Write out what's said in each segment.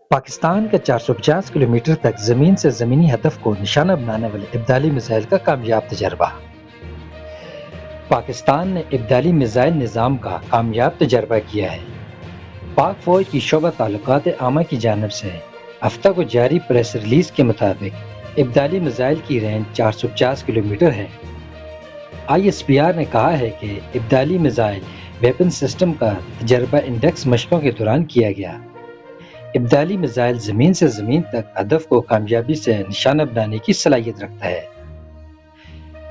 پاکستان کا 450 کلومیٹر تک زمین سے زمینی ہدف کو نشانہ بنانے والے ابدالی میزائل کا کامیاب تجربہ۔ پاکستان نے ابدالی میزائل نظام کا کامیاب تجربہ کیا ہے۔ پاک فوج کی شعبہ تعلقات عامہ کی جانب سے ہفتہ کو جاری پریس ریلیز کے مطابق ابدالی میزائل کی رینج 450 کلومیٹر ہے۔ ISPR نے کہا ہے کہ ابدالی میزائل ویپن سسٹم کا تجربہ انڈیکس مشقوں کے دوران کیا گیا۔ ابدالی میزائل زمین سے زمین تک ہدف کو کامیابی سے نشانہ بنانے کی صلاحیت رکھتا ہے۔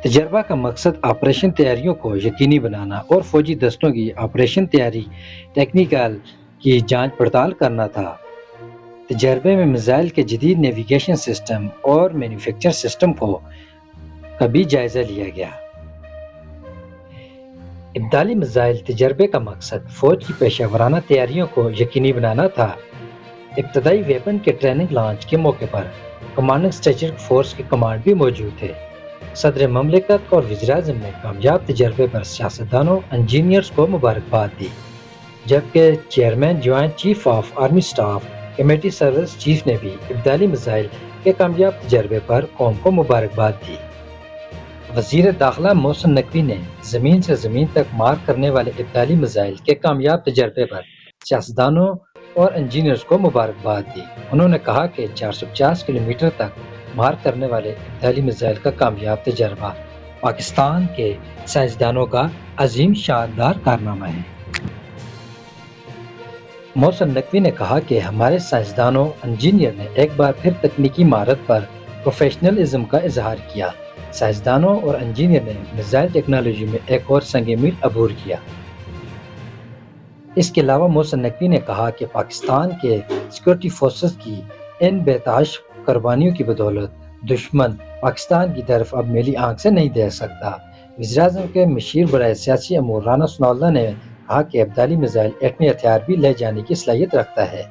تجربہ کا مقصد آپریشن تیاریوں کو یقینی بنانا اور فوجی دستوں کی آپریشن تیاری ٹیکنیکل کی جانچ پڑتال کرنا تھا۔ تجربے میں میزائل کے جدید نیویگیشن سسٹم اور مینوفیکچر سسٹم کا بھی جائزہ لیا گیا۔ ابدالی میزائل تجربے کا مقصد فوج کی پیشہ ورانہ تیاریوں کو یقینی بنانا تھا۔ ابتدائی ویپن کے ٹریننگ لانچ کے موقع پر کمانڈنگ اسٹریٹجک فورس کے کمانڈ بھی موجود تھے۔ صدر مملکت اور وزیراعظم نے کامیاب تجربے پر سیاستدانوں انجینئرز کو مبارکباد دی، جبکہ chairman joint chief of army staff committee service chief نے بھی ابدالی میزائل کے کامیاب تجربے پر قوم کو مبارکباد دی۔ وزیر داخلہ محسن نقوی نے زمین سے زمین تک مار کرنے والے ابدالی میزائل کے کامیاب تجربے پر سیاستدانوں اور انجینئرز کو مبارکباد دی۔ انہوں نے کہا کہ 450 کلومیٹر تک مار کرنے والے ابدالی میزائل کا کامیاب تجربہ پاکستان کے سائنسدانوں کا عظیم شاندار کارنامہ ہے۔ محسن نقوی نے کہا کہ ہمارے سائنسدانوں انجینئر نے ایک بار پھر تکنیکی مہارت پر پروفیشنلزم کا اظہار کیا۔ سائنسدانوں اور انجینئر نے میزائل ٹیکنالوجی میں ایک اور سنگ میل عبور کیا۔ اس کے علاوہ محسن نقوی نے کہا کہ پاکستان کے سیکورٹی فورسز کی ان بےتحاشا قربانیوں کی بدولت دشمن پاکستان کی طرف اب میلی آنکھ سے نہیں دیکھ سکتا۔ وزیراعظم کے مشیر برائے سیاسی امور رانا ثناءاللہ نے کہا کہ ابدالی میزائل ایٹمی ہتھیار بھی لے جانے کی صلاحیت رکھتا ہے۔